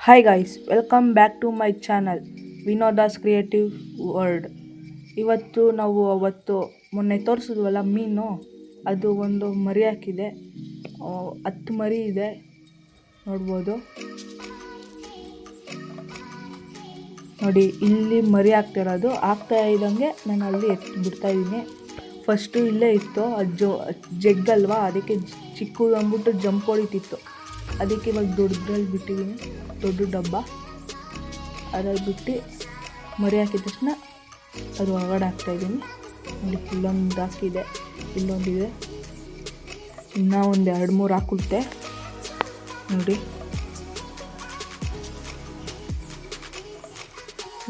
Hi guys, welcome back to my channel Vinoda's creative world. ಇವತ್ತು ನಾವು ಮೊನ್ನೆ ತೋರಿಸಿದ್ವಲ್ಲ ಮೀನು, ಅದು ಒಂದು ಮರಿ ಹಾಕಿದೆ. 10 ಮರಿ ಇದೆ ನೋಡ್ಬೋದು. ನೋಡಿ, ಇಲ್ಲಿ ಮರಿ ಹಾಕ್ತಿರೋದು. ಆಗ್ತಾ ಇದ್ದಂಗೆ ನಾನು ಅಲ್ಲಿ ಬಿಡ್ತಾ ಇದ್ದೀನಿ. ಫಸ್ಟು ಇಲ್ಲೇ ಇತ್ತು, ಅದು ಜಗ್ಗಲ್ವಾ, ಅದಕ್ಕೆ ಚಿಕ್ಕದು ಅಂದ್ಬಿಟ್ಟು ಜಂಪ್ ಹೊಡಿತಿತ್ತು. ಅದಕ್ಕೆ ಇವಾಗ ದೊಡ್ಡದ್ರಲ್ಲಿ ಬಿಟ್ಟಿದ್ದೀನಿ, ದೊಡ್ಡ ಡಬ್ಬ ಅದ್ರಲ್ಲಿ ಬಿಟ್ಟು ಮರಿ ಹಾಕಿದ ತಕ್ಷಣ ಅದು ಹೊರಗಡೆ ಹಾಕ್ತಾಯಿದ್ದೀನಿ. ನೋಡಿ, ಇಲ್ಲೊಂದು ಹಾಕಿದೆ, ಇಲ್ಲೊಂದಿದೆ, ಇನ್ನೂ ಒಂದು 2-3 ಹಾಕುತ್ತೆ. ನೋಡಿ,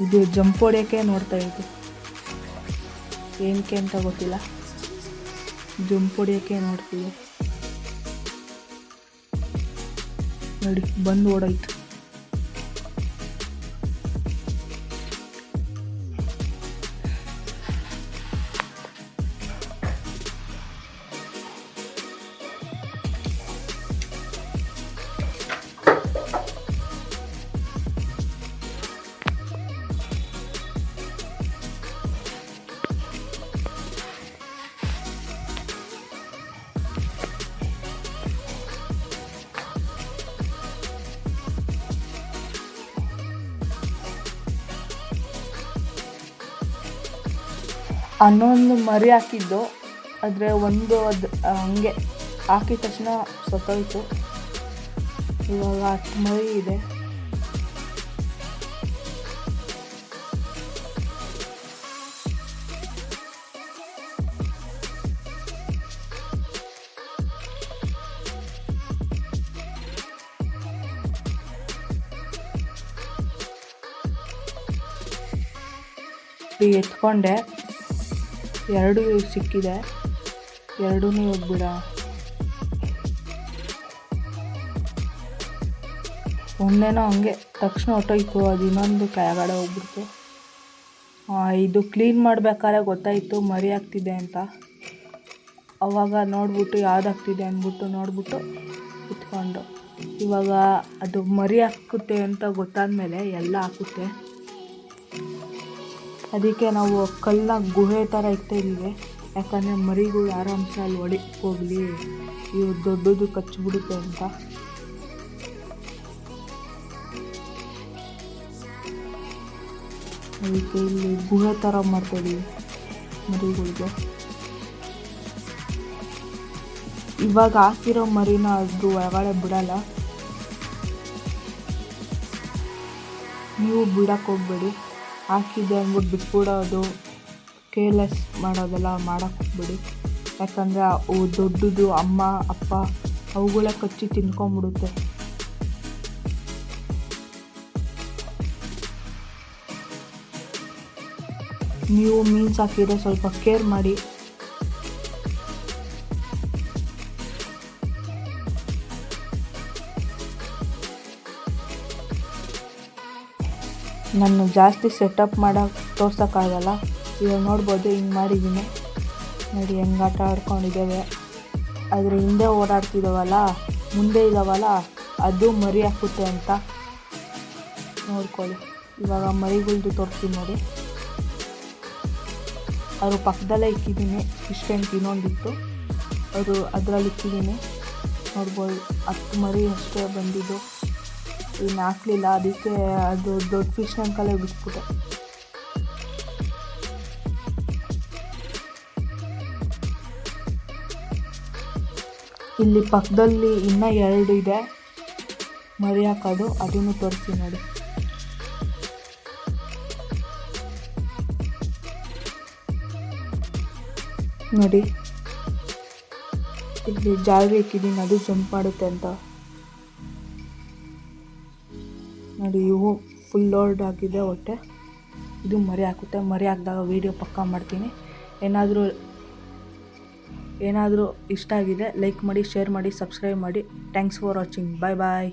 ಇದು ಜಂಪ್ ಹೊಡಿಯೋಕ್ಕೆ ನೋಡ್ತಾ ಇತ್ತು, ಏನಕ್ಕೆ ಅಂತ ಗೊತ್ತಿಲ್ಲ, ಜಂಪ್ ಹೊಡಿಯೋಕ್ಕೆ ನೋಡ್ತೀವಿ. ನೋಡಿ, ಬಂದು ಓಡೋಯ್ತು. ಅನ್ನೊಂದು ಮರಿ ಹಾಕಿದ್ದು, ಆದರೆ ಒಂದು ಅದು ಹಂಗೆ ಹಾಕಿದ ತಕ್ಷಣ ಸತ್ತೋಯ್ತು. ಇವಾಗ 10 ಮರಿ ಇದೆ. ಎತ್ಕೊಂಡೆ, 2 ಸಿಕ್ಕಿದೆ, 2 ಹೋಗ್ಬಿಡ. ಒಂದೇನೋ ಹಂಗೆ ತಕ್ಷಣ ಹೊಟ್ಟೋಯ್ತು, ಅದು ಇನ್ನೊಂದು ಕೆಳಗಡೆ ಹೋಗ್ಬಿಡ್ತು. ಇದು ಕ್ಲೀನ್ ಮಾಡಬೇಕಾದ್ರೆ ಗೊತ್ತಾಯಿತು ಮರಿ ಆಗ್ತಿದೆ ಅಂತ. ಅವಾಗ ನೋಡ್ಬಿಟ್ಟು ಯಾವ್ದಾಗ್ತಿದೆ ಅಂದ್ಬಿಟ್ಟು ನೋಡ್ಬಿಟ್ಟು ಇಟ್ಕೊಂಡು, ಇವಾಗ ಅದು ಮರಿ ಹಾಕುತ್ತೆ ಅಂತ ಗೊತ್ತಾದ್ಮೇಲೆ ಎಲ್ಲ ಹಾಕುತ್ತೆ. ಅದಕ್ಕೆ ನಾವು ಕಲ್ಲ ಗುಹೆ ಥರ ಇಡ್ತಾಯಿದ್ದೀವಿ, ಯಾಕಂದರೆ ಮರಿಗಳು ಆರಾಮ್ಸೆ ಅಲ್ಲಿ ಹೊಡಿಕ್ಕೆ ಹೋಗಲಿ, ಇವು ದೊಡ್ಡದು ಕಚ್ಚಿಬಿಡುತ್ತೆ ಅಂತ. ಅದಕ್ಕೆ ಇಲ್ಲಿ ಗುಹೆ ಥರ ಮಾಡ್ತಾಯಿದ್ದೀವಿ ಮರಿಗಳಿಗೆ. ಇವಾಗ ಹಾಕಿರೋ ಮರಿನ ಅದು ಒಳಗಡೆ ಬಿಡಲ್ಲ, ನೀವು ಬಿಡಕ್ಕೆ ಹೋಗ್ಬೇಡಿ. ಹಾಕಿದ್ದೆ ಅಂದ್ಬಿಟ್ಟು ಬಿಟ್ಬಿಡೋದು, ಕೇರ್ಲೆಸ್ ಮಾಡೋದೆಲ್ಲ ಮಾಡೋಕ್ಕೆ ಹೋಗ್ಬೇಡಿ. ಯಾಕಂದರೆ ಅವು ದೊಡ್ಡದು ಅಮ್ಮ ಅಪ್ಪ ಅವುಗಳೇ ಕಚ್ಚಿ ತಿನ್ಕೊಂಬಿಡುತ್ತೆ. ನೀವು ಮೀನು ಸಾಕಿದ್ರೆ ಸ್ವಲ್ಪ ಕೇರ್ ಮಾಡಿ. ನಾನು ಜಾಸ್ತಿ ಸೆಟಪ್ ಮಾಡೋಕ್ಕೆ ತೋರ್ಸೋಕ್ಕಾಗಲ್ಲ. ಇವಾಗ ನೋಡ್ಬೋದು, ಹಿಂಗೆ ಮಾಡಿದ್ದೀನಿ. ನೋಡಿ ಹೆಂಗೆ ಆಟ ಆಡ್ಕೊಂಡಿದ್ದೇವೆ. ಅದ್ರ ಹಿಂದೆ ಓಡಾಡ್ತಿದ್ದಾವಲ್ಲ, ಮುಂದೆ ಇದ್ದಾವಲ್ಲ, ಅದು ಮರಿ ಹಾಕುತ್ತೆ ಅಂತ ನೋಡ್ಕೊಳ್ಳಿ. ಇವಾಗ ಮರಿಗಳ್ದು ತೋರಿಸ್ತೀನಿ ನೋಡಿ. ಅವರು ಪಕ್ಕದಲ್ಲೇ ಇಕ್ಕಿದ್ದೀನಿ, ಫಿಶ್ ಟ್ಯಾಂಕ್ ಇನ್ನೊಂದಿತ್ತು, ಅದರಲ್ಲಿ ಇಕ್ಕಿದ್ದೀನಿ. ನೋಡ್ಬೋದು, 10 ಮರಿ ಅಷ್ಟೇ ಬಂದಿದ್ದು, ಇನ್ನು ಹಾಕಲಿಲ್ಲ. ಅದಕ್ಕೆ ಅದು ದೊಡ್ಡ ಫಿಶ್ ಟ್ಯಾಂಕಲ್ಲೇ ಬಿಟ್ಬಿಟ್ಟೆ. ಇಲ್ಲಿ ಪಕ್ಕದಲ್ಲಿ ಇನ್ನೂ 2 ಇದೆ ಮರಿ ಹಾಕೋದು, ಅದನ್ನು ತೋರಿಸ್ತೀನಿ ನೋಡಿ. ನೋಡಿ, ಇಲ್ಲಿ ಜಾಲರಿ ಇಕ್ಕಿದ್ದೀನಿ, ಅದು ಜಂಪ್ ಮಾಡುತ್ತೆ ಅಂತ. ನೋಡಿ, ಇವು ಫುಲ್ ಲೋಡ್ ಆಗಿದೆ ಹೊಟ್ಟೆ. ಇದು ಮರಿ ಹಾಕುತ್ತೆ. ಮರಿ ಹಾಕಿದಾಗ ವೀಡಿಯೋ ಪಕ್ಕಾ ಮಾಡ್ತೀನಿ. ಏನಾದರೂ ಇಷ್ಟ ಆಗಿದೆ ಲೈಕ್ ಮಾಡಿ, ಶೇರ್ ಮಾಡಿ, ಸಬ್ಸ್ಕ್ರೈಬ್ ಮಾಡಿ. Thanks for watching. Bye bye.